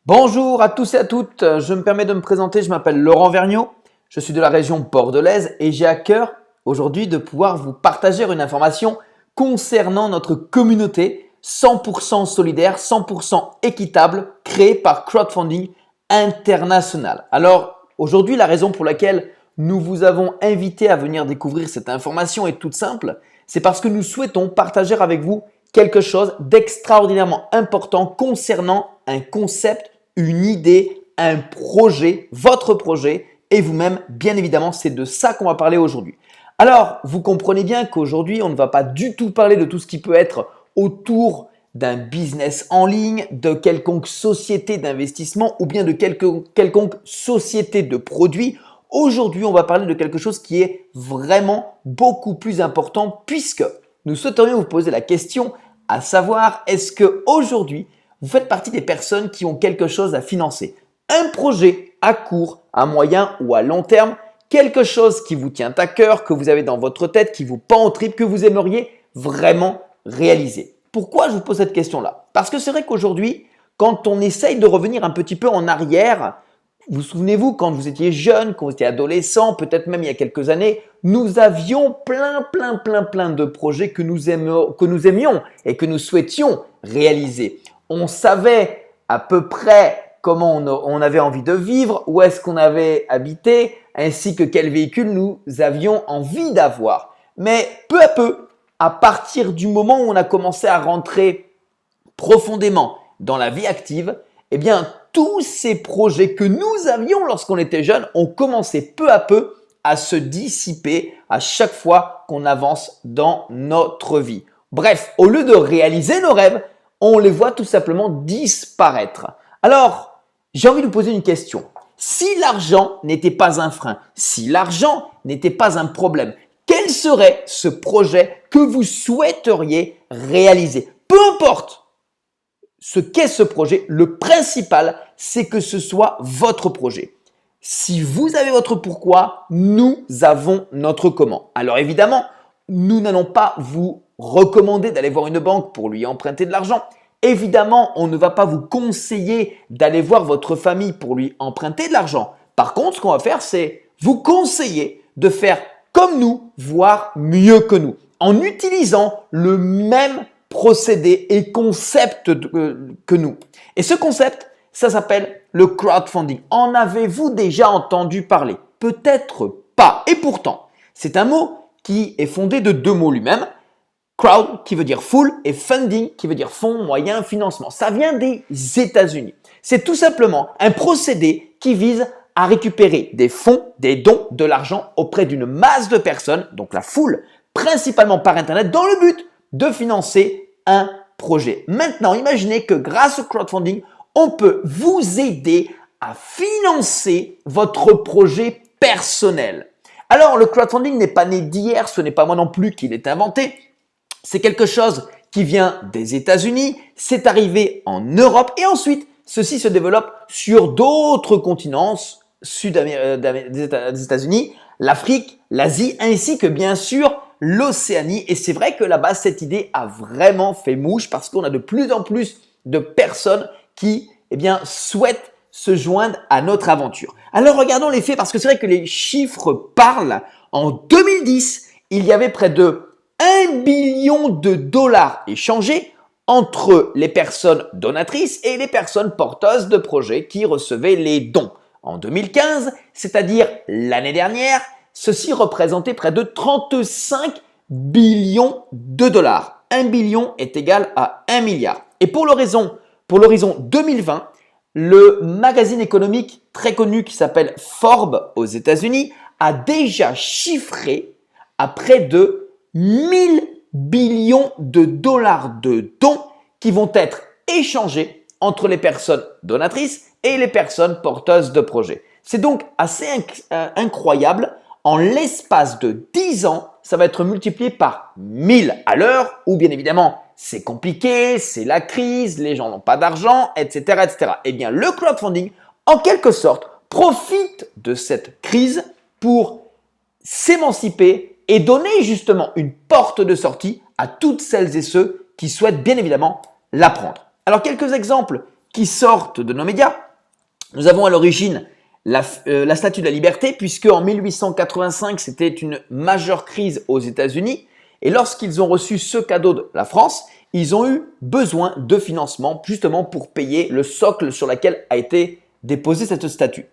Bonjour à tous et à toutes, je me permets de me présenter, je m'appelle Laurent Vergniaud, je suis de la région bordelaise et j'ai à cœur aujourd'hui de pouvoir vous partager une information concernant notre communauté 100% solidaire, 100% équitable créée par Crowdfunding International. Alors aujourd'hui, la raison pour laquelle nous vous avons invité à venir découvrir cette information est toute simple, c'est parce que nous souhaitons partager avec vous quelque chose d'extraordinairement important concernant un concept, une idée, un projet, votre projet et vous-même, bien évidemment, c'est de ça qu'on va parler aujourd'hui. Alors, vous comprenez bien qu'aujourd'hui, on ne va pas du tout parler de tout ce qui peut être autour d'un business en ligne, de quelconque société d'investissement ou bien de quelconque société de produits. Aujourd'hui, on va parler de quelque chose qui est vraiment beaucoup plus important puisque nous souhaiterions vous poser la question à savoir, est-ce qu'aujourd'hui, vous faites partie des personnes qui ont quelque chose à financer? Un projet à court, à moyen ou à long terme, quelque chose qui vous tient à cœur, que vous avez dans votre tête, qui vous pend au tripes, que vous aimeriez vraiment réaliser. Pourquoi je vous pose cette question-là? Parce que c'est vrai qu'aujourd'hui, quand on essaye de revenir un petit peu en arrière, vous souvenez-vous, quand vous étiez jeune, quand vous étiez adolescent, peut-être même il y a quelques années, nous avions plein de projets que nous aimions et que nous souhaitions réaliser. On savait à peu près comment on avait envie de vivre, où est-ce qu'on avait habité, ainsi que quel véhicule nous avions envie d'avoir. Mais peu à peu, à partir du moment où on a commencé à rentrer profondément dans la vie active, eh bien, tous ces projets que nous avions lorsqu'on était jeune ont commencé peu à peu à se dissiper à chaque fois qu'on avance dans notre vie. Bref, au lieu de réaliser nos rêves, on les voit tout simplement disparaître. Alors, j'ai envie de vous poser une question. Si l'argent n'était pas un frein, si l'argent n'était pas un problème, quel serait ce projet que vous souhaiteriez réaliser? Peu importe ce qu'est ce projet, le principal, c'est que ce soit votre projet. Si vous avez votre pourquoi, nous avons notre comment. Alors évidemment, nous n'allons pas vous recommander d'aller voir une banque pour lui emprunter de l'argent. Évidemment, on ne va pas vous conseiller d'aller voir votre famille pour lui emprunter de l'argent. Par contre, ce qu'on va faire, c'est vous conseiller de faire comme nous, voire mieux que nous, en utilisant le même procédé et concept que nous. Et ce concept, ça s'appelle le crowdfunding. En avez-vous déjà entendu parler? Peut-être pas. Et pourtant, c'est un mot qui est fondé de deux mots lui-même. Crowd qui veut dire foule et funding qui veut dire fonds, moyens, financement. Ça vient des États-Unis. C'est tout simplement un procédé qui vise à récupérer des fonds, des dons, de l'argent auprès d'une masse de personnes, donc la foule, principalement par Internet, dans le but de financer un projet. Maintenant, imaginez que grâce au crowdfunding, on peut vous aider à financer votre projet personnel. Alors, le crowdfunding n'est pas né d'hier, ce n'est pas moi non plus qui l'ai inventé. C'est quelque chose qui vient des États-Unis, c'est arrivé en Europe et ensuite, ceci se développe sur d'autres continents des États-Unis, l'Afrique, l'Asie ainsi que bien sûr l'Océanie. Et c'est vrai que là-bas, cette idée a vraiment fait mouche parce qu'on a de plus en plus de personnes qui souhaitent se joindre à notre aventure. Alors regardons les faits parce que c'est vrai que les chiffres parlent. En 2010, il y avait près de 1 billion de dollars échangés entre les personnes donatrices et les personnes porteuses de projets qui recevaient les dons. En 2015, c'est-à-dire l'année dernière, ceci représentait près de 35 billions de dollars. 1 billion est égal à 1 milliard. Et pour l'horizon 2020, le magazine économique très connu qui s'appelle Forbes aux États-Unis a déjà chiffré à près de 1000 billions de dollars de dons qui vont être échangés entre les personnes donatrices et les personnes porteuses de projets. C'est donc assez incroyable. En l'espace de 10 ans, ça va être multiplié par 1000 à l'heure où bien évidemment, c'est compliqué, c'est la crise, les gens n'ont pas d'argent, etc., etc. Eh bien, le crowdfunding, en quelque sorte, profite de cette crise pour s'émanciper et donner justement une porte de sortie à toutes celles et ceux qui souhaitent bien évidemment l'apprendre. Alors, quelques exemples qui sortent de nos médias. Nous avons à l'origine la Statue de la Liberté, puisque en 1885, c'était une majeure crise aux États-Unis. Et lorsqu'ils ont reçu ce cadeau de la France, ils ont eu besoin de financement justement pour payer le socle sur lequel a été déposée cette statue.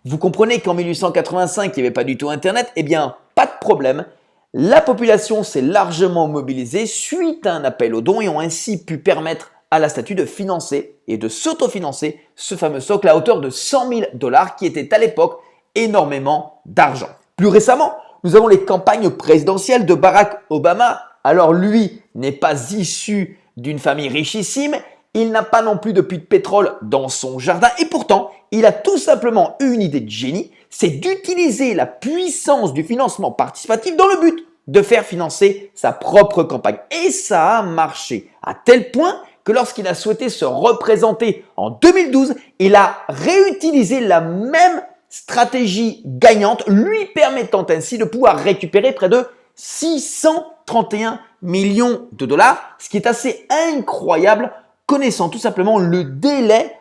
Vous comprenez qu'en 1885, il n'y avait pas du tout Internet. Eh bien, pas de problème. La population s'est largement mobilisée suite à un appel aux dons et ont ainsi pu permettre à la statue de financer et de s'autofinancer ce fameux socle à hauteur de 100 000 $, qui était à l'époque énormément d'argent. Plus récemment, nous avons les campagnes présidentielles de Barack Obama. Alors lui n'est pas issu d'une famille richissime, il n'a pas non plus de puits de pétrole dans son jardin et pourtant, il a tout simplement eu une idée de génie, c'est d'utiliser la puissance du financement participatif dans le but de faire financer sa propre campagne. Et ça a marché à tel point que lorsqu'il a souhaité se représenter en 2012, il a réutilisé la même stratégie gagnante, lui permettant ainsi de pouvoir récupérer près de 631 millions de $, ce qui est assez incroyable, connaissant tout simplement le délai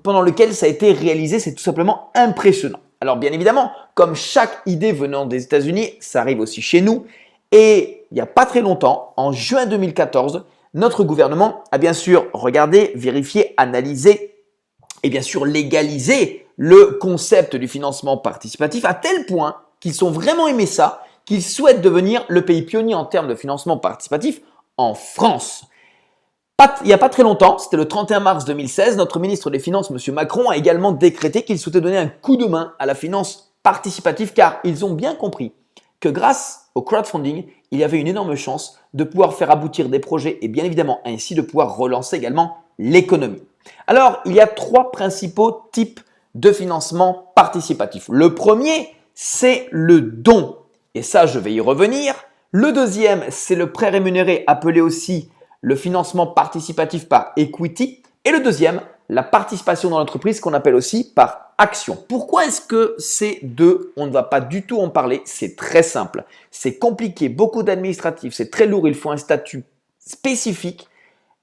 pendant lequel ça a été réalisé, c'est tout simplement impressionnant. Alors bien évidemment, comme chaque idée venant des États-Unis, ça arrive aussi chez nous. Et il n'y a pas très longtemps, en juin 2014, notre gouvernement a bien sûr regardé, vérifié, analysé et bien sûr légalisé le concept du financement participatif à tel point qu'ils ont vraiment aimé ça, qu'ils souhaitent devenir le pays pionnier en termes de financement participatif en France. Il n'y a pas très longtemps, c'était le 31 mars 2016, notre ministre des Finances, M. Macron, a également décrété qu'il souhaitait donner un coup de main à la finance participative car ils ont bien compris que grâce au crowdfunding, il y avait une énorme chance de pouvoir faire aboutir des projets et bien évidemment ainsi de pouvoir relancer également l'économie. Alors, il y a 3 principaux types de financement participatif. Le premier, c'est le don. Et ça, je vais y revenir. Le deuxième, c'est le prêt rémunéré, appelé aussi le financement participatif par equity. Et le deuxième, la participation dans l'entreprise qu'on appelle aussi par action. Pourquoi est-ce que ces deux, on ne va pas du tout en parler? C'est très simple. C'est compliqué, beaucoup d'administratifs, c'est très lourd, il faut un statut spécifique.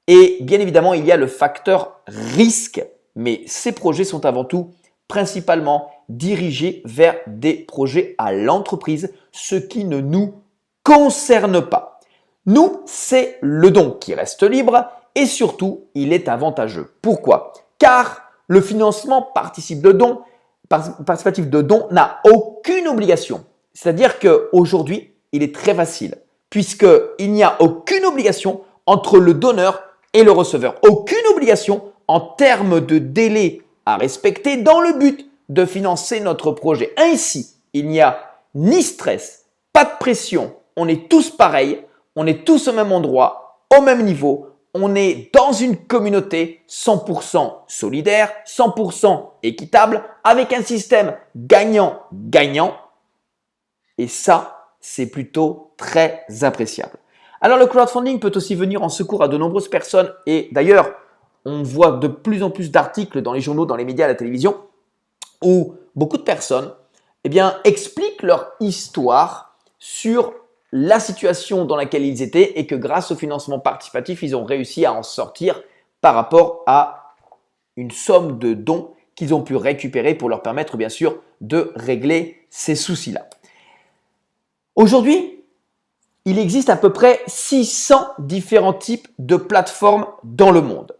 Et bien évidemment, il y a le facteur risque. Mais ces projets sont avant tout principalement dirigés vers des projets à l'entreprise, ce qui ne nous concerne pas. Nous, c'est le don qui reste libre et surtout, il est avantageux. Pourquoi? Car le financement participatif de don n'a aucune obligation. C'est-à-dire qu'aujourd'hui, il est très facile puisqu'il n'y a aucune obligation entre le donneur et le receveur. Aucune obligation en termes de délai à respecter dans le but de financer notre projet. Ainsi, il n'y a ni stress, pas de pression, on est tous pareils, on est tous au même endroit, au même niveau, on est dans une communauté 100% solidaire, 100% équitable, avec un système gagnant-gagnant. Et ça, c'est plutôt très appréciable. Alors le crowdfunding peut aussi venir en secours à de nombreuses personnes et d'ailleurs, on voit de plus en plus d'articles dans les journaux, dans les médias, à la télévision où beaucoup de personnes expliquent leur histoire sur la situation dans laquelle ils étaient et que grâce au financement participatif, ils ont réussi à en sortir par rapport à une somme de dons qu'ils ont pu récupérer pour leur permettre bien sûr de régler ces soucis-là. Aujourd'hui, il existe à peu près 600 différents types de plateformes dans le monde.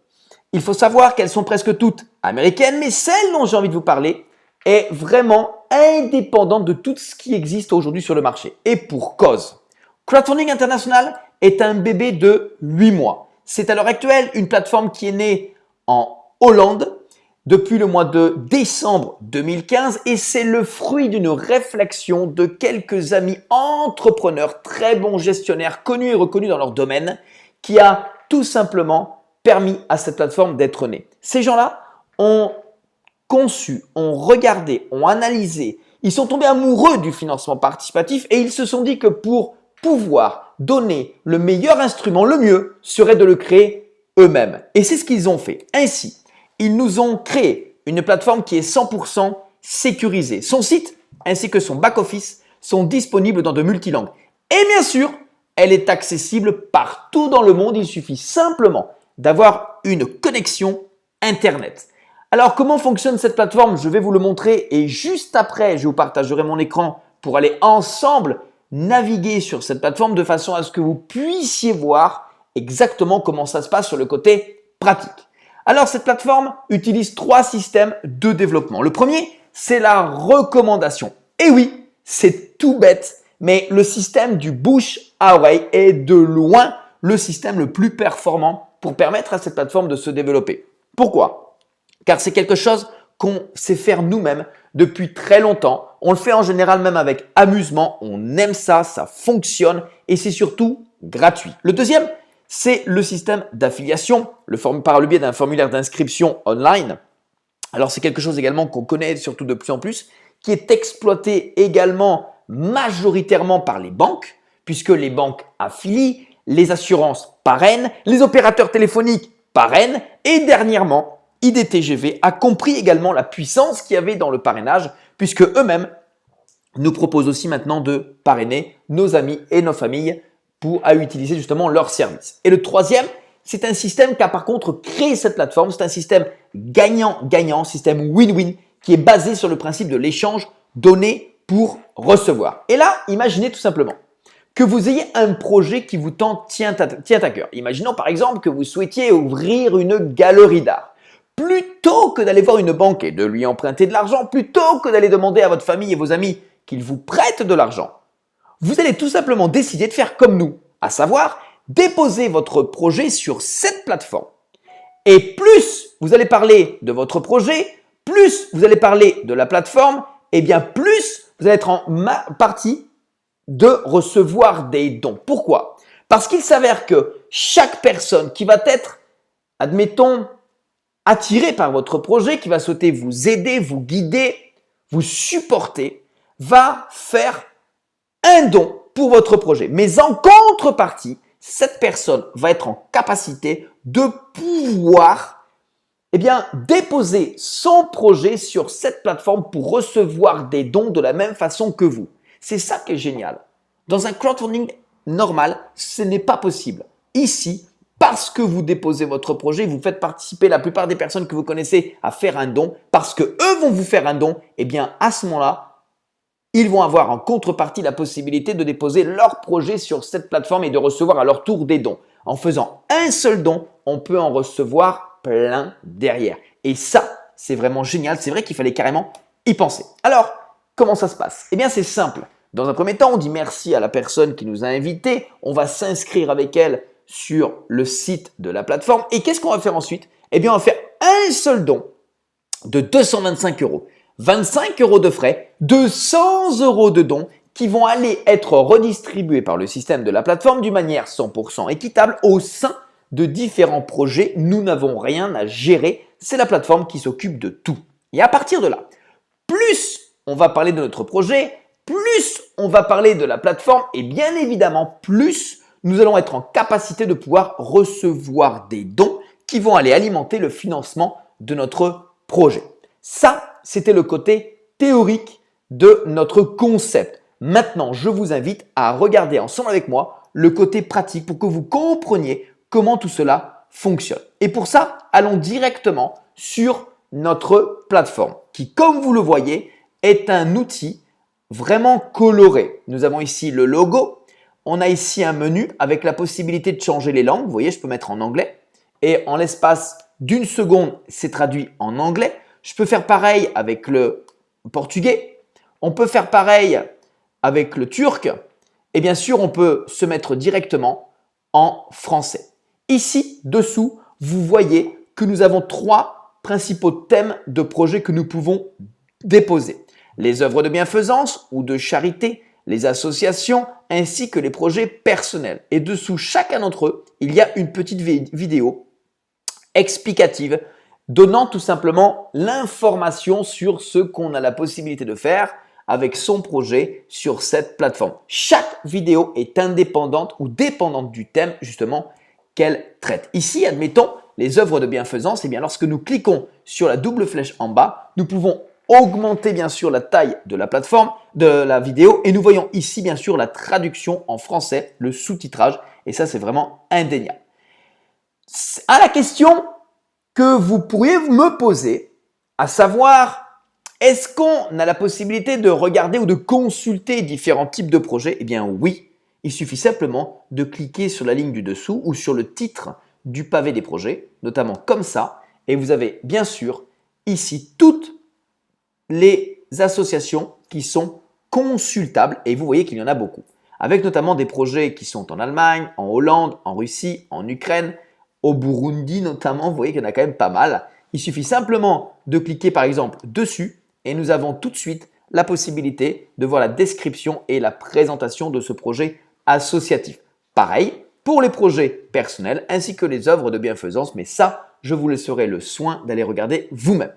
Il faut savoir qu'elles sont presque toutes américaines, mais celle dont j'ai envie de vous parler est vraiment indépendante de tout ce qui existe aujourd'hui sur le marché. Et pour cause. Crowdfunding International est un bébé de 8 mois. C'est à l'heure actuelle une plateforme qui est née en Hollande depuis le mois de décembre 2015 et c'est le fruit d'une réflexion de quelques amis entrepreneurs, très bons gestionnaires, connus et reconnus dans leur domaine, qui a tout simplement permis à cette plateforme d'être née. Ces gens-là ont conçu, ont regardé, ont analysé, ils sont tombés amoureux du financement participatif et ils se sont dit que pour pouvoir donner le meilleur instrument, le mieux serait de le créer eux-mêmes. Et c'est ce qu'ils ont fait. Ainsi, ils nous ont créé une plateforme qui est 100% sécurisée. Son site ainsi que son back-office sont disponibles dans de multilangues. Et bien sûr, elle est accessible partout dans le monde. Il suffit simplement d'avoir une connexion Internet. Alors, comment fonctionne cette plateforme? Je vais vous le montrer et juste après, je vous partagerai mon écran pour aller ensemble naviguer sur cette plateforme de façon à ce que vous puissiez voir exactement comment ça se passe sur le côté pratique. Alors, cette plateforme utilise 3 systèmes de développement. Le premier, c'est la recommandation. Et oui, c'est tout bête, mais le système du bouche à oreille est de loin le système le plus performant pour permettre à cette plateforme de se développer. Pourquoi? Car c'est quelque chose qu'on sait faire nous-mêmes depuis très longtemps. On le fait en général même avec amusement. On aime ça, ça fonctionne et c'est surtout gratuit. Le deuxième, c'est le système d'affiliation par le biais d'un formulaire d'inscription online. Alors, c'est quelque chose également qu'on connaît surtout de plus en plus, qui est exploité également majoritairement par les banques, puisque les banques affilient, les assurances parrainent, les opérateurs téléphoniques parrainent et dernièrement, IDTGV a compris également la puissance qu'il y avait dans le parrainage puisque eux-mêmes nous proposent aussi maintenant de parrainer nos amis et nos familles à utiliser justement leurs services. Et le troisième, c'est un système qui a par contre créé cette plateforme. C'est un système gagnant-gagnant, système win-win qui est basé sur le principe de l'échange donné pour recevoir. Et là, imaginez tout simplement que vous ayez un projet qui vous tient à cœur. Imaginons par exemple que vous souhaitiez ouvrir une galerie d'art. Plutôt que d'aller voir une banque et de lui emprunter de l'argent, plutôt que d'aller demander à votre famille et vos amis qu'ils vous prêtent de l'argent, vous allez tout simplement décider de faire comme nous, à savoir déposer votre projet sur cette plateforme. Et plus vous allez parler de votre projet, plus vous allez parler de la plateforme, et bien plus vous allez être en partie de recevoir des dons. Pourquoi? Parce qu'il s'avère que chaque personne qui va être, admettons, attiré par votre projet, qui va souhaiter vous aider, vous guider, vous supporter, va faire un don pour votre projet. Mais en contrepartie, cette personne va être en capacité de pouvoir déposer son projet sur cette plateforme pour recevoir des dons de la même façon que vous. C'est ça qui est génial. Dans un crowdfunding normal, ce n'est pas possible. Ici, parce que vous déposez votre projet, vous faites participer la plupart des personnes que vous connaissez à faire un don, parce que eux vont vous faire un don, et bien à ce moment-là, ils vont avoir en contrepartie la possibilité de déposer leur projet sur cette plateforme et de recevoir à leur tour des dons. En faisant un seul don, on peut en recevoir plein derrière. Et ça, c'est vraiment génial. C'est vrai qu'il fallait carrément y penser. Alors, comment ça se passe? Eh bien, c'est simple. Dans un premier temps, on dit merci à la personne qui nous a invités. On va s'inscrire avec elle sur le site de la plateforme. Et qu'est-ce qu'on va faire ensuite? Eh bien, on va faire un seul don de 225 €. 25 € de frais, 200 € de dons qui vont aller être redistribués par le système de la plateforme d'une manière 100% équitable au sein de différents projets. Nous n'avons rien à gérer. C'est la plateforme qui s'occupe de tout. Et à partir de là, plus on va parler de notre projet, plus on va parler de la plateforme et bien évidemment, plus nous allons être en capacité de pouvoir recevoir des dons qui vont aller alimenter le financement de notre projet. Ça, c'était le côté théorique de notre concept. Maintenant, je vous invite à regarder ensemble avec moi le côté pratique pour que vous compreniez comment tout cela fonctionne. Et pour ça, allons directement sur notre plateforme qui, comme vous le voyez, est un outil vraiment coloré. Nous avons ici le logo. On a ici un menu avec la possibilité de changer les langues. Vous voyez, je peux mettre en anglais. Et en l'espace d'une seconde, c'est traduit en anglais. Je peux faire pareil avec le portugais. On peut faire pareil avec le turc. Et bien sûr, on peut se mettre directement en français. Ici, dessous, vous voyez que nous avons 3 principaux thèmes de projet que nous pouvons déposer. Les œuvres de bienfaisance ou de charité, les associations ainsi que les projets personnels. Et dessous chacun d'entre eux, il y a une petite vidéo explicative donnant tout simplement l'information sur ce qu'on a la possibilité de faire avec son projet sur cette plateforme. Chaque vidéo est indépendante ou dépendante du thème justement qu'elle traite. Ici, admettons les œuvres de bienfaisance, et bien lorsque nous cliquons sur la double flèche en bas, nous pouvons augmenter bien sûr la taille de la plateforme, de la vidéo et nous voyons ici bien sûr la traduction en français, le sous-titrage et ça c'est vraiment indéniable. À la question, que vous pourriez me poser, à savoir, est-ce qu'on a la possibilité de regarder ou de consulter différents types de projets? Eh bien oui, il suffit simplement de cliquer sur la ligne du dessous ou sur le titre du pavé des projets, notamment comme ça, et vous avez bien sûr ici toutes les associations qui sont consultables et vous voyez qu'il y en a beaucoup. Avec notamment des projets qui sont en Allemagne, en Hollande, en Russie, en Ukraine, au Burundi notamment, vous voyez qu'il y en a quand même pas mal. Il suffit simplement de cliquer par exemple dessus et nous avons tout de suite la possibilité de voir la description et la présentation de ce projet associatif. Pareil pour les projets personnels ainsi que les œuvres de bienfaisance, mais ça, je vous laisserai le soin d'aller regarder vous-même.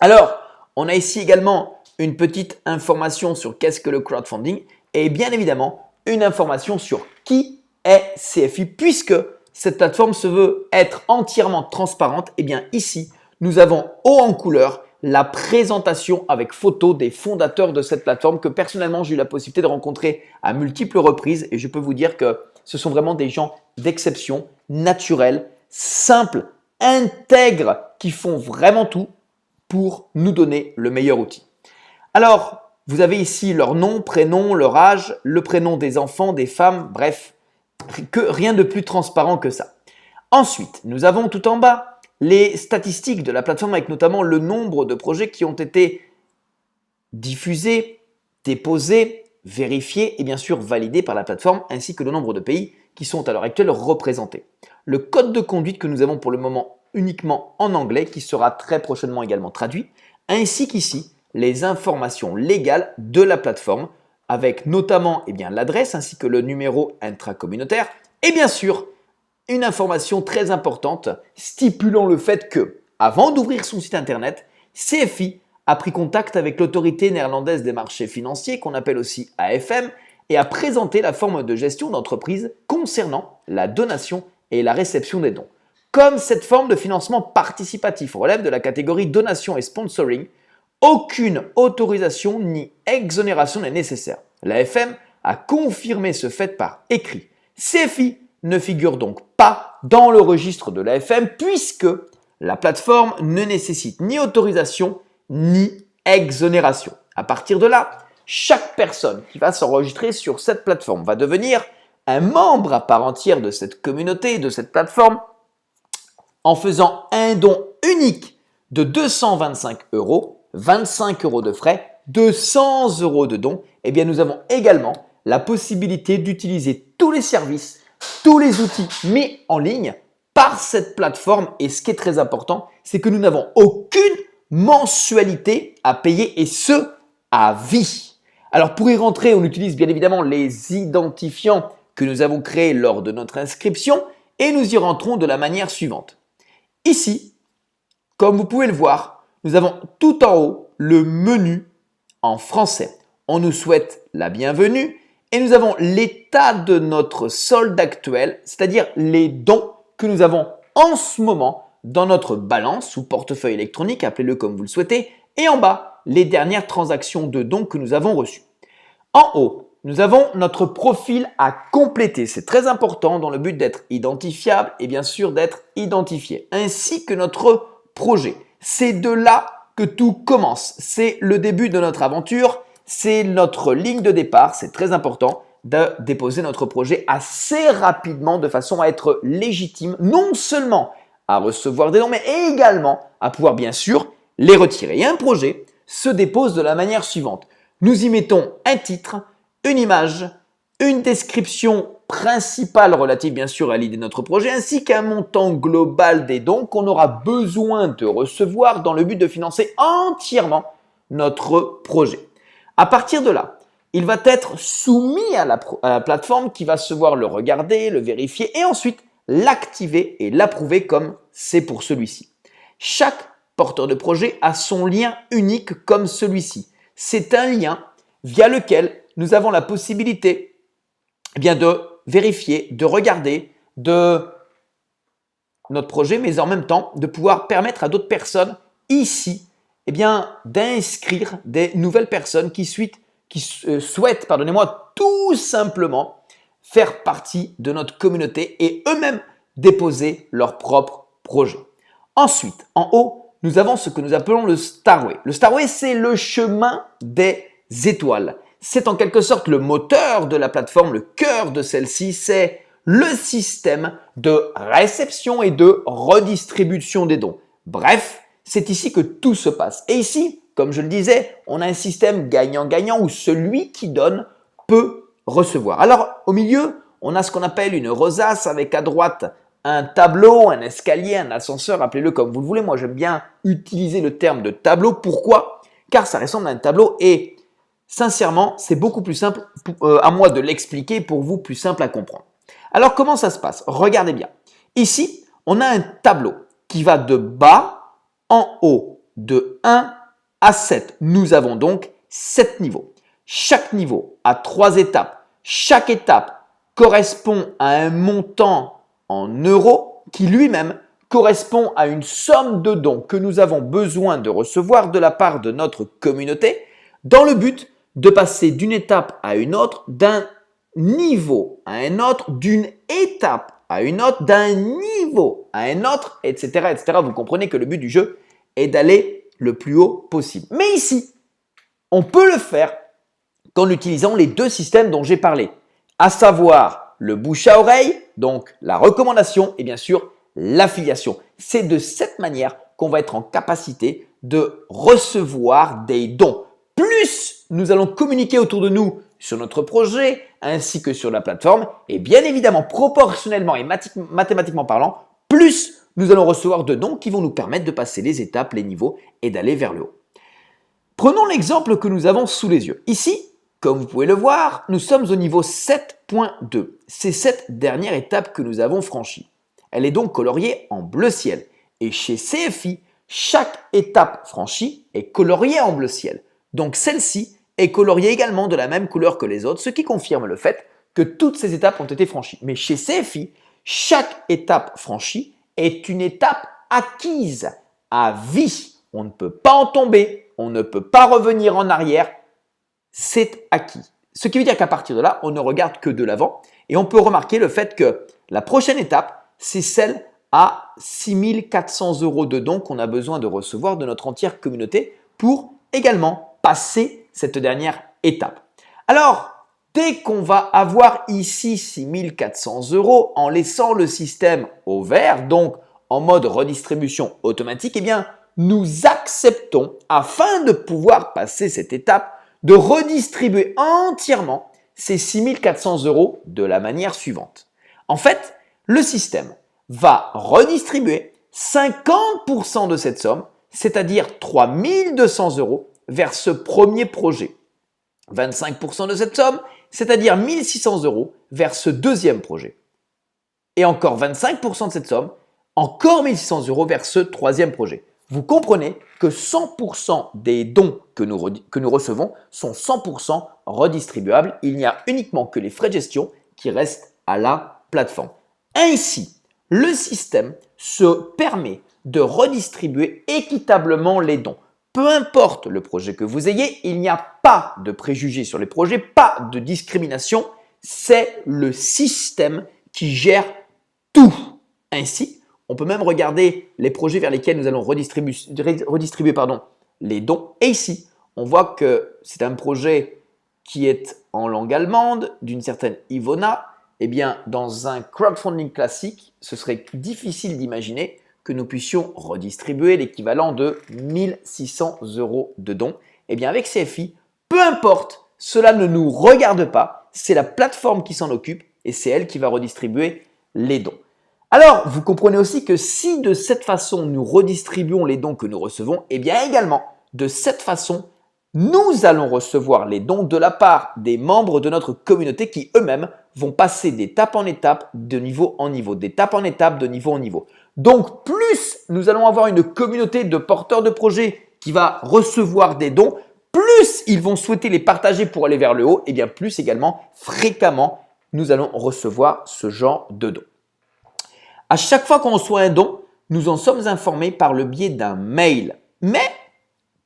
Alors, on a ici également une petite information sur qu'est-ce que le crowdfunding et bien évidemment une information sur qui est CFI puisque cette plateforme se veut être entièrement transparente. Et bien ici, nous avons haut en couleur la présentation avec photo des fondateurs de cette plateforme que personnellement j'ai eu la possibilité de rencontrer à multiples reprises et je peux vous dire que ce sont vraiment des gens d'exception, naturels, simples, intègres, qui font vraiment tout pour nous donner le meilleur outil. Alors, vous avez ici leur nom, prénom, leur âge, le prénom des enfants, des femmes, bref, rien de plus transparent que ça. Ensuite, nous avons tout en bas les statistiques de la plateforme avec notamment le nombre de projets qui ont été diffusés, déposés, vérifiés et bien sûr validés par la plateforme ainsi que le nombre de pays qui sont à l'heure actuelle représentés. Le code de conduite que nous avons pour le moment uniquement en anglais qui sera très prochainement également traduit ainsi qu'ici les informations légales de la plateforme avec notamment l'adresse ainsi que le numéro intracommunautaire et bien sûr une information très importante stipulant le fait que, avant d'ouvrir son site internet, CFI a pris contact avec l'autorité néerlandaise des marchés financiers qu'on appelle aussi AFM et a présenté la forme de gestion d'entreprise concernant la donation et la réception des dons. Comme cette forme de financement participatif relève de la catégorie donation et sponsoring, aucune autorisation ni exonération n'est nécessaire. L'AFM a confirmé ce fait par écrit. CFI ne figure donc pas dans le registre de l'AFM puisque la plateforme ne nécessite ni autorisation ni exonération. À partir de là, chaque personne qui va s'enregistrer sur cette plateforme va devenir un membre à part entière de cette communauté, de cette plateforme, en faisant un don unique de 225 €, 25 € de frais, 200 € de dons. Eh bien, nous avons également la possibilité d'utiliser tous les services, tous les outils mis en ligne par cette plateforme. Et ce qui est très important, c'est que nous n'avons aucune mensualité à payer et ce, à vie. Alors pour y rentrer, on utilise bien évidemment les identifiants que nous avons créés lors de notre inscription et nous y rentrons de la manière suivante. Ici, comme vous pouvez le voir, nous avons tout en haut le menu en français. On nous souhaite la bienvenue et nous avons l'état de notre solde actuel, c'est-à-dire les dons que nous avons en ce moment dans notre balance ou portefeuille électronique, appelez-le comme vous le souhaitez, et en bas, les dernières transactions de dons que nous avons reçues. En haut, nous avons notre profil à compléter. C'est très important dans le but d'être identifiable et bien sûr d'être identifié, ainsi que notre projet. C'est de là que tout commence. C'est le début de notre aventure. C'est notre ligne de départ. C'est très important de déposer notre projet assez rapidement de façon à être légitime, non seulement à recevoir des dons, mais également à pouvoir bien sûr les retirer. Et un projet se dépose de la manière suivante. Nous y mettons un titre, une image, une description principale relative bien sûr à l'idée de notre projet, ainsi qu'un montant global des dons qu'on aura besoin de recevoir dans le but de financer entièrement notre projet. À partir de là, il va être soumis à la plateforme qui va se voir le regarder, le vérifier et ensuite l'activer et l'approuver comme c'est pour celui-ci. Chaque porteur de projet a son lien unique comme celui-ci. C'est un lien via lequel nous avons la possibilité de vérifier, de regarder notre projet, mais en même temps de pouvoir permettre à d'autres personnes ici d'inscrire des nouvelles personnes qui souhaitent tout simplement faire partie de notre communauté et eux-mêmes déposer leur propre projet. Ensuite, en haut, nous avons ce que nous appelons le Starway. Le Starway, c'est le chemin des étoiles. C'est en quelque sorte le moteur de la plateforme, le cœur de celle-ci, c'est le système de réception et de redistribution des dons. Bref, c'est ici que tout se passe. Et ici, comme je le disais, on a un système gagnant-gagnant où celui qui donne peut recevoir. Alors, au milieu, on a ce qu'on appelle une rosace avec à droite un tableau, un escalier, un ascenseur, appelez-le comme vous le voulez. Moi, j'aime bien utiliser le terme de tableau. Pourquoi? Car ça ressemble à un tableau et sincèrement, c'est beaucoup plus simple à moi de l'expliquer pour vous, plus simple à comprendre. Alors, comment ça se passe? Regardez bien. Ici, on a un tableau qui va de bas en haut, de 1 à 7. Nous avons donc 7 niveaux. Chaque niveau a 3 étapes. Chaque étape correspond à un montant en euros qui lui-même correspond à une somme de dons que nous avons besoin de recevoir de la part de notre communauté dans le but de passer d'une étape à une autre, d'un niveau à un autre, d'une étape à une autre, d'un niveau à un autre, etc., etc. Vous comprenez que le but du jeu est d'aller le plus haut possible. Mais ici, on peut le faire qu'en utilisant les deux systèmes dont j'ai parlé, à savoir le bouche à oreille, donc la recommandation et bien sûr l'affiliation. C'est de cette manière qu'on va être en capacité de recevoir des dons. Plus nous allons communiquer autour de nous sur notre projet ainsi que sur la plateforme et bien évidemment proportionnellement et mathématiquement parlant, plus nous allons recevoir de dons qui vont nous permettre de passer les étapes, les niveaux et d'aller vers le haut. Prenons l'exemple que nous avons sous les yeux. Ici, comme vous pouvez le voir, nous sommes au niveau 7.2. C'est cette dernière étape que nous avons franchie. Elle est donc coloriée en bleu ciel. Et chez CFI, chaque étape franchie est coloriée en bleu ciel. Donc celle-ci est coloriée également de la même couleur que les autres, ce qui confirme le fait que toutes ces étapes ont été franchies. Mais chez CFI, chaque étape franchie est une étape acquise à vie. On ne peut pas en tomber, on ne peut pas revenir en arrière. C'est acquis. Ce qui veut dire qu'à partir de là, on ne regarde que de l'avant et on peut remarquer le fait que la prochaine étape, c'est celle à 6 400 € de dons qu'on a besoin de recevoir de notre entière communauté pour également passer cette dernière étape. Alors, dès qu'on va avoir ici 6 400 € en laissant le système au vert, donc en mode redistribution automatique, eh bien, nous acceptons, afin de pouvoir passer cette étape, de redistribuer entièrement ces 6 400 € de la manière suivante. En fait, le système va redistribuer 50% de cette somme, c'est-à-dire 3 200 € vers ce premier projet. 25% de cette somme, c'est-à-dire 1 600 € vers ce deuxième projet. Et encore 25% de cette somme, encore 1 600 € vers ce troisième projet. Vous comprenez que 100% des dons que nous recevons sont 100% redistribuables. Il n'y a uniquement que les frais de gestion qui restent à la plateforme. Ainsi, le système se permet de redistribuer équitablement les dons. Peu importe le projet que vous ayez, il n'y a pas de préjugés sur les projets, pas de discrimination. C'est le système qui gère tout. Ainsi, on peut même regarder les projets vers lesquels nous allons redistribuer les dons. Et ici, on voit que c'est un projet qui est en langue allemande, d'une certaine Ivona. Eh bien, dans un crowdfunding classique, ce serait difficile d'imaginer que nous puissions redistribuer l'équivalent de 1 600 € de dons. Eh bien, avec CFI, peu importe, cela ne nous regarde pas. C'est la plateforme qui s'en occupe et c'est elle qui va redistribuer les dons. Alors, vous comprenez aussi que si de cette façon nous redistribuons les dons que nous recevons, eh bien également, de cette façon, nous allons recevoir les dons de la part des membres de notre communauté qui eux-mêmes vont passer d'étape en étape, de niveau en niveau, d'étape en étape, de niveau en niveau. Donc, plus nous allons avoir une communauté de porteurs de projets qui va recevoir des dons, plus ils vont souhaiter les partager pour aller vers le haut, et bien plus également, fréquemment, nous allons recevoir ce genre de dons. À chaque fois qu'on reçoit un don, nous en sommes informés par le biais d'un mail. Mais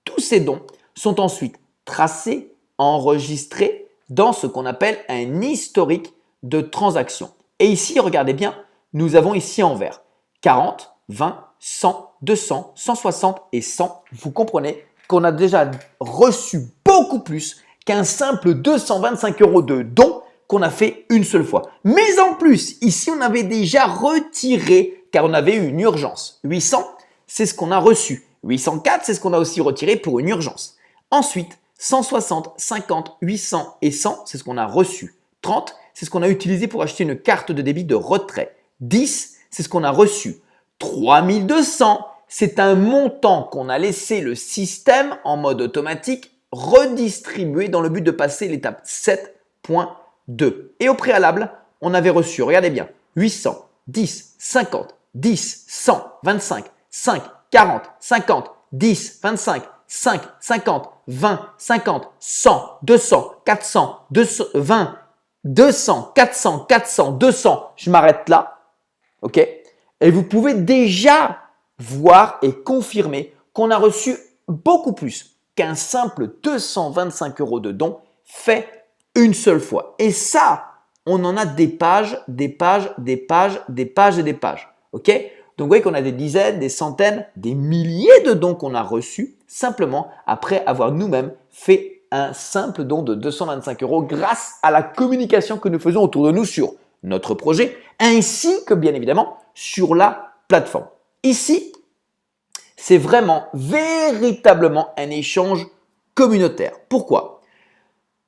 tous ces dons sont ensuite tracés, enregistrés dans ce qu'on appelle un historique de transactions. Et ici, regardez bien, nous avons ici en vert 40, 20, 100 200, 160 et 100, vous comprenez qu'on a déjà reçu beaucoup plus qu'un simple 225 € de don qu'on a fait une seule fois. Mais en plus, ici, on avait déjà retiré car on avait eu une urgence. 800, c'est ce qu'on a reçu. 804, c'est ce qu'on a aussi retiré pour une urgence. Ensuite, 160, 50, 800 et 100, c'est ce qu'on a reçu. 30, c'est ce qu'on a utilisé pour acheter une carte de débit de retrait. 10, c'est ce qu'on a reçu. 3200, c'est un montant qu'on a laissé le système en mode automatique redistribuer dans le but de passer l'étape 7.2. Et au préalable, on avait reçu, regardez bien, 800, 10, 50, 10, 100, 25, 5, 40, 50, 10, 25, 5, 50, 20, 50, 100, 200, 400, 220, 200, 400, 400, 200. Je m'arrête là. OK? Et vous pouvez déjà voir et confirmer qu'on a reçu beaucoup plus qu'un simple 225 € de don fait une seule fois. Et ça, on en a des pages, des pages, des pages, des pages et des pages. OK? Donc, vous voyez qu'on a des dizaines, des centaines, des milliers de dons qu'on a reçus simplement après avoir nous-mêmes fait un simple don de 225 € grâce à la communication que nous faisons autour de nous sur notre projet ainsi que bien évidemment sur la plateforme. Ici, c'est vraiment véritablement un échange communautaire. Pourquoi?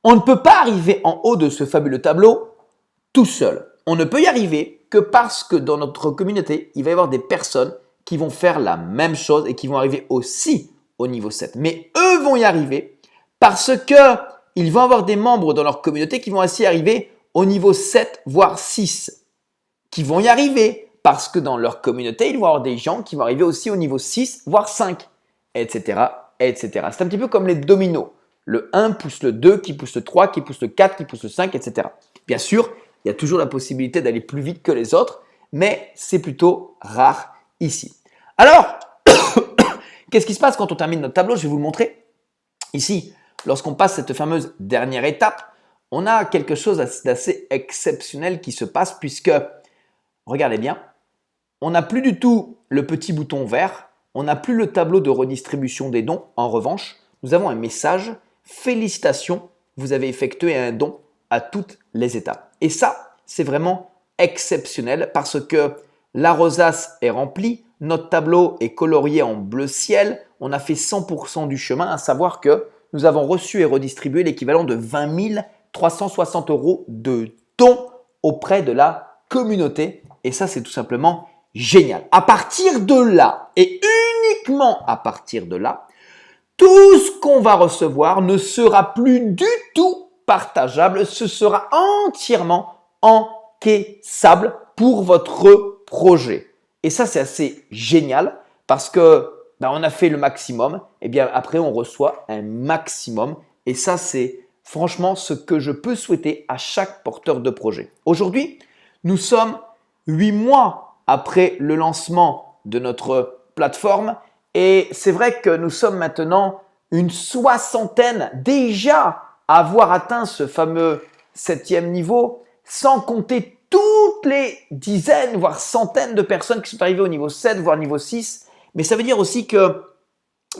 On ne peut pas arriver en haut de ce fabuleux tableau tout seul. On ne peut y arriver que parce que dans notre communauté, il va y avoir des personnes qui vont faire la même chose et qui vont arriver aussi au niveau 7. Mais eux vont y arriver parce qu'ils vont avoir des membres dans leur communauté qui vont ainsi arriver au niveau 7, voire 6, qui vont y arriver parce que dans leur communauté, ils vont avoir des gens qui vont arriver aussi au niveau 6, voire 5, etc., etc. C'est un petit peu comme les dominos. Le 1 pousse le 2, qui pousse le 3, qui pousse le 4, qui pousse le 5, etc. Bien sûr, il y a toujours la possibilité d'aller plus vite que les autres, mais c'est plutôt rare ici. Alors, qu'est-ce qui se passe quand on termine notre tableau? Je vais vous le montrer. Ici, lorsqu'on passe cette fameuse dernière étape, on a quelque chose d'assez exceptionnel qui se passe puisque, regardez bien, on n'a plus du tout le petit bouton vert, on n'a plus le tableau de redistribution des dons. En revanche, nous avons un message « Félicitations, vous avez effectué un don à toutes les étapes ». Et ça, c'est vraiment exceptionnel parce que la rosace est remplie, notre tableau est colorié en bleu ciel, on a fait 100% du chemin, à savoir que nous avons reçu et redistribué l'équivalent de 20 360 € de dons auprès de la communauté. Et ça, c'est tout simplement génial. À partir de là, et uniquement à partir de là, tout ce qu'on va recevoir ne sera plus du tout partageable, ce sera entièrement encaissable pour votre projet. Et ça, c'est assez génial parce que on a fait le maximum, et bien après, on reçoit un maximum. Et ça, c'est franchement ce que je peux souhaiter à chaque porteur de projet. Aujourd'hui, nous sommes 8 mois après le lancement de notre plateforme et c'est vrai que nous sommes maintenant une soixantaine déjà à avoir atteint ce fameux 7e niveau, sans compter toutes les dizaines, voire centaines de personnes qui sont arrivées au niveau 7, voire niveau 6. Mais ça veut dire aussi que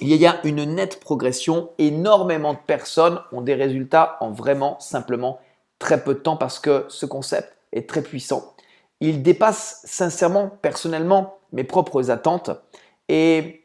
il y a une nette progression. Énormément de personnes ont des résultats en vraiment simplement très peu de temps parce que ce concept est très puissant. Il dépasse sincèrement, personnellement, mes propres attentes. Et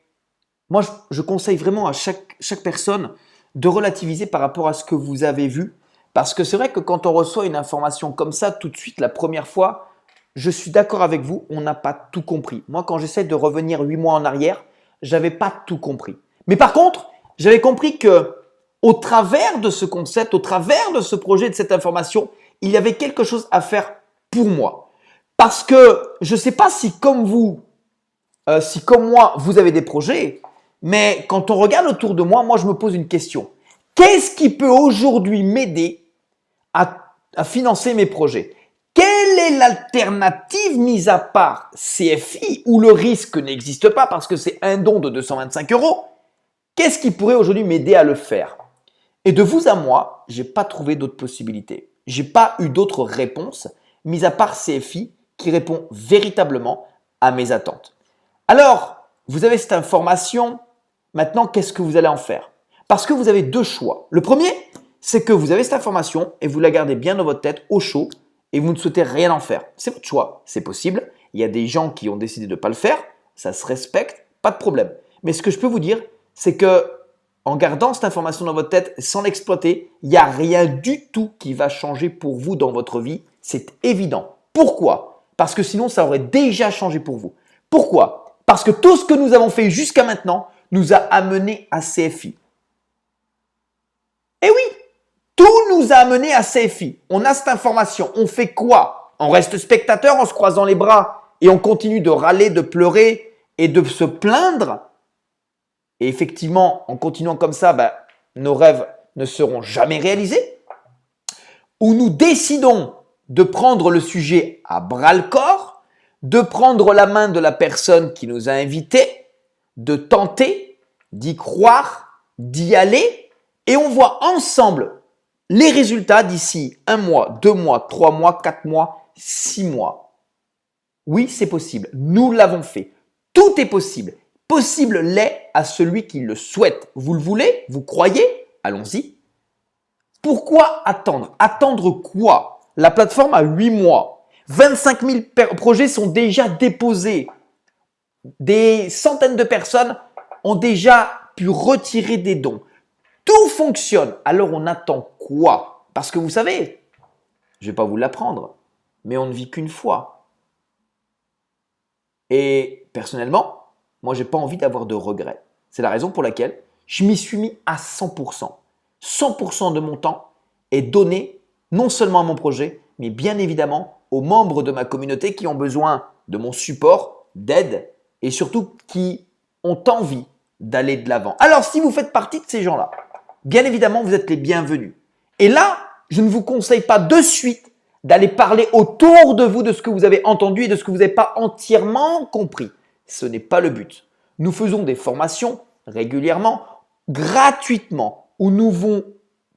moi, je conseille vraiment à chaque personne de relativiser par rapport à ce que vous avez vu. Parce que c'est vrai que quand on reçoit une information comme ça, tout de suite, la première fois, je suis d'accord avec vous, on n'a pas tout compris. Moi, quand j'essaie de revenir 8 mois en arrière, j'avais pas tout compris. Mais par contre, j'avais compris que au travers de ce concept, au travers de ce projet, de cette information, il y avait quelque chose à faire pour moi. Parce que je ne sais pas si comme vous, si comme moi, vous avez des projets, mais quand on regarde autour de moi, moi je me pose une question. Qu'est-ce qui peut aujourd'hui m'aider à financer mes projets? Quelle est l'alternative mise à part CFI où le risque n'existe pas parce que c'est un don de 225 €? Qu'est-ce qui pourrait aujourd'hui m'aider à le faire? Et de vous à moi, je n'ai pas trouvé d'autres possibilités. Je n'ai pas eu d'autres réponses mis à part CFI qui répond véritablement à mes attentes. Alors, vous avez cette information. Maintenant, qu'est-ce que vous allez en faire? Parce que vous avez deux choix. Le premier, c'est que vous avez cette information et vous la gardez bien dans votre tête au chaud et vous ne souhaitez rien en faire. C'est votre choix, c'est possible. Il y a des gens qui ont décidé de ne pas le faire, ça se respecte, pas de problème. Mais ce que je peux vous dire, c'est que en gardant cette information dans votre tête sans l'exploiter, il n'y a rien du tout qui va changer pour vous dans votre vie. C'est évident. Pourquoi? Parce que sinon, ça aurait déjà changé pour vous. Pourquoi? Parce que tout ce que nous avons fait jusqu'à maintenant nous a amené à CFI. Eh oui, tout nous a amené à CFI. On a cette information. On fait quoi? On reste spectateur en se croisant les bras et on continue de râler, de pleurer et de se plaindre. Et effectivement, en continuant comme ça, nos rêves ne seront jamais réalisés. Ou nous décidons de prendre le sujet à bras-le-corps, de prendre la main de la personne qui nous a invités, de tenter, d'y croire, d'y aller, et on voit ensemble les résultats d'ici 1 mois, 2 mois, 3 mois, 4 mois, 6 mois. Oui, c'est possible. Nous l'avons fait. Tout est possible. Possible l'est à celui qui le souhaite. Vous le voulez? Vous croyez? Allons-y. Pourquoi attendre? Attendre quoi? La plateforme a 8 mois. 25 000 projets sont déjà déposés. Des centaines de personnes ont déjà pu retirer des dons. Tout fonctionne. Alors on attend quoi? Parce que vous savez, je ne vais pas vous l'apprendre, mais on ne vit qu'une fois. Et personnellement, moi, je n'ai pas envie d'avoir de regrets. C'est la raison pour laquelle je m'y suis mis à 100%. 100% de mon temps est donné non seulement à mon projet, mais bien évidemment aux membres de ma communauté qui ont besoin de mon support, d'aide et surtout qui ont envie d'aller de l'avant. Alors, si vous faites partie de ces gens-là, bien évidemment, vous êtes les bienvenus. Et là, je ne vous conseille pas de suite d'aller parler autour de vous de ce que vous avez entendu et de ce que vous n'avez pas entièrement compris. Ce n'est pas le but. Nous faisons des formations régulièrement, gratuitement, où nous vous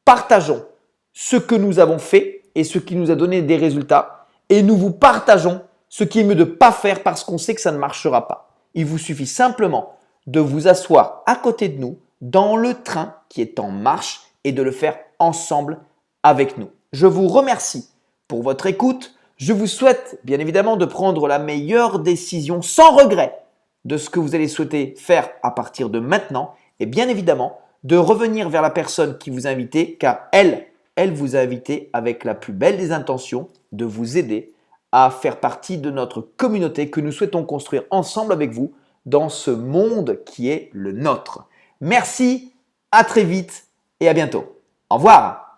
partageons ce que nous avons fait et ce qui nous a donné des résultats. Et nous vous partageons ce qui est mieux de ne pas faire parce qu'on sait que ça ne marchera pas. Il vous suffit simplement de vous asseoir à côté de nous dans le train qui est en marche et de le faire ensemble avec nous. Je vous remercie pour votre écoute. Je vous souhaite bien évidemment de prendre la meilleure décision sans regret de ce que vous allez souhaiter faire à partir de maintenant et bien évidemment de revenir vers la personne qui vous a invité car elle vous a invité avec la plus belle des intentions de vous aider à faire partie de notre communauté que nous souhaitons construire ensemble avec vous dans ce monde qui est le nôtre. Merci, à très vite et à bientôt. Au revoir.